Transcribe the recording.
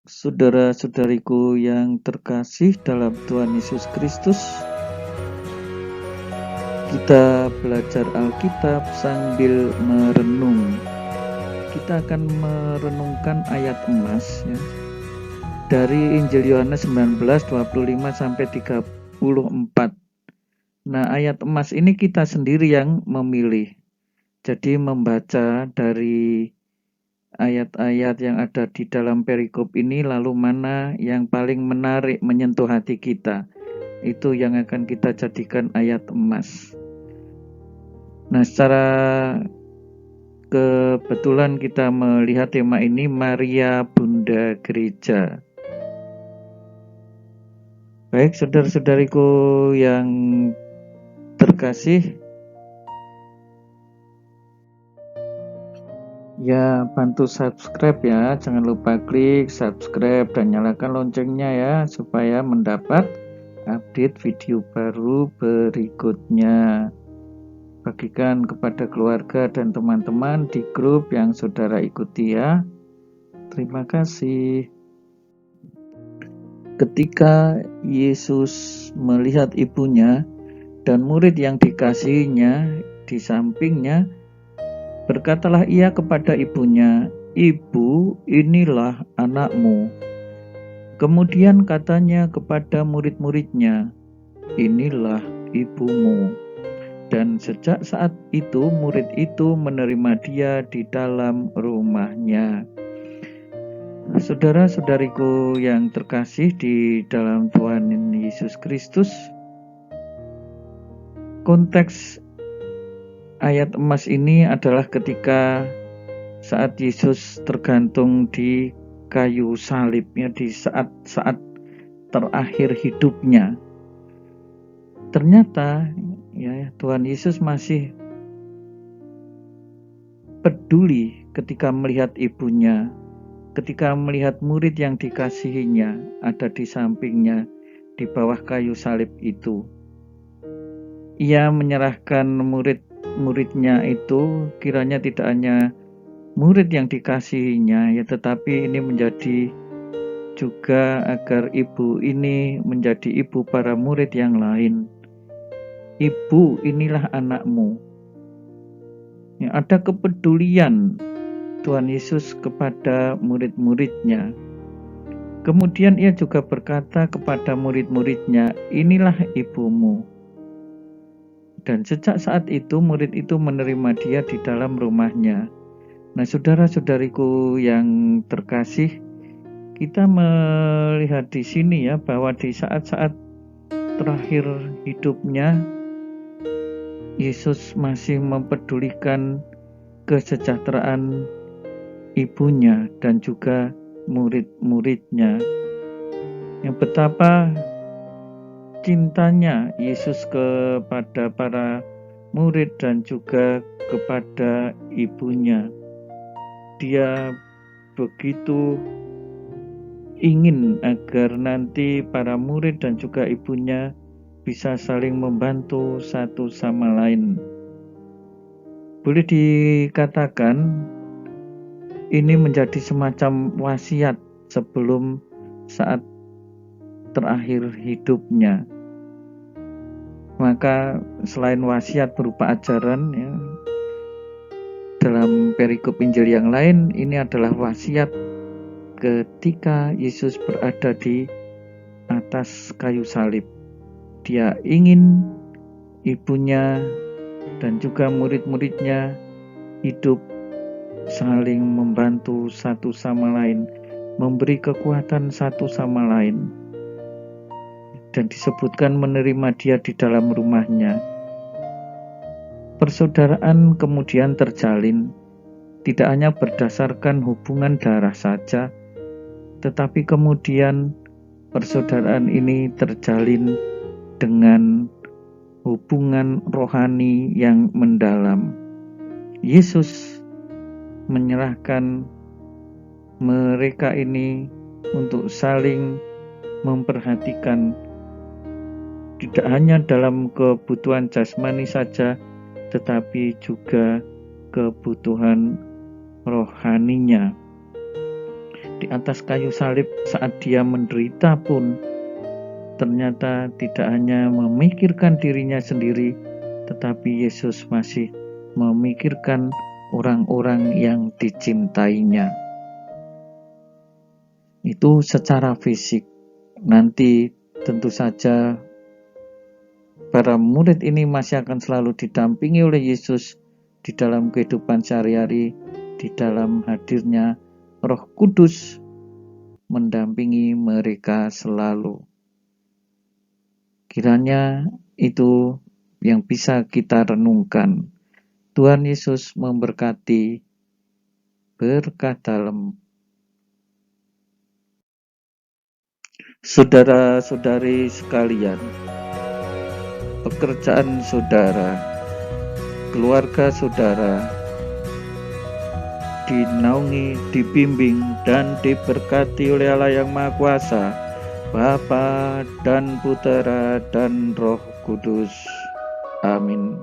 Saudara-saudariku yang terkasih dalam Tuhan Yesus Kristus, kita belajar Alkitab sambil merenung. Kita akan merenungkan ayat emas ya, dari Injil Yohanes 19:25-34. Nah, ayat emas ini kita sendiri yang memilih. Jadi membaca dari ayat-ayat yang ada di dalam perikop ini, lalu mana yang paling menarik, menyentuh hati kita, itu yang akan kita jadikan ayat emas. Nah, secara kebetulan kita melihat tema ini, Maria Bunda Gereja. Baik, saudara-saudariku yang terkasih, ya, bantu subscribe ya, jangan lupa klik subscribe dan nyalakan loncengnya ya, supaya mendapat update video baru berikutnya. Bagikan kepada keluarga dan teman-teman di grup yang saudara ikuti ya. Terima kasih. Ketika Yesus melihat ibunya dan murid yang dikasihinya di sampingnya, berkatalah ia kepada ibunya, "Ibu, inilah anakmu." Kemudian katanya kepada murid-muridnya, "Inilah ibumu." Dan sejak saat itu murid itu menerima dia di dalam rumahnya. Saudara-saudariku yang terkasih di dalam Tuhan Yesus Kristus, konteks ayat emas ini adalah ketika saat Yesus tergantung di kayu salibnya, di saat-saat terakhir hidupnya. Ternyata ya, Tuhan Yesus masih peduli ketika melihat ibunya, ketika melihat murid yang dikasihinya ada di sampingnya di bawah kayu salib itu. Ia menyerahkan murid-muridnya itu, kiranya tidak hanya murid yang dikasihinya ya, tetapi ini menjadi juga agar ibu ini menjadi ibu para murid yang lain. Ibu, inilah anakmu. Ya, ada kepedulian Tuhan Yesus kepada murid-muridnya. Kemudian ia juga berkata kepada murid-muridnya, "Inilah ibumu." Dan sejak saat itu murid itu menerima dia di dalam rumahnya. Nah, saudara-saudariku yang terkasih, kita melihat di sini ya, bahwa di saat-saat terakhir hidupnya, Yesus masih mempedulikan kesejahteraan ibunya dan juga murid-muridnya. Yang betapa cintanya Yesus kepada para murid dan juga kepada ibunya. Dia begitu ingin agar nanti para murid dan juga ibunya bisa saling membantu satu sama lain. Boleh dikatakan ini menjadi semacam wasiat sebelum saat terakhir hidupnya. Maka selain wasiat berupa ajaran ya, dalam perikop Injil yang lain, ini adalah wasiat ketika Yesus berada di atas kayu salib. Dia ingin ibunya dan juga murid-muridnya hidup saling membantu satu sama lain, memberi kekuatan satu sama lain. Dan disebutkan menerima dia di dalam rumahnya. Persaudaraan kemudian terjalin, tidak hanya berdasarkan hubungan darah saja, tetapi kemudian persaudaraan ini terjalin dengan hubungan rohani yang mendalam. Yesus menyerahkan mereka ini untuk saling memperhatikan, tidak hanya dalam kebutuhan jasmani saja, tetapi juga kebutuhan rohaninya. Di atas kayu salib saat dia menderita pun ternyata tidak hanya memikirkan dirinya sendiri, tetapi Yesus masih memikirkan orang-orang yang dicintainya. Itu secara fisik. Nanti tentu saja para murid ini masih akan selalu didampingi oleh Yesus di dalam kehidupan sehari-hari, di dalam hadirnya Roh Kudus mendampingi mereka selalu. Kiranya itu yang bisa kita renungkan. Tuhan Yesus memberkati. Berkat dalam. Saudara-saudari sekalian, pekerjaan saudara, keluarga saudara dinaungi, dibimbing, dan diberkati oleh Allah yang Maha Kuasa, Bapa dan Putera dan Roh Kudus. Amin.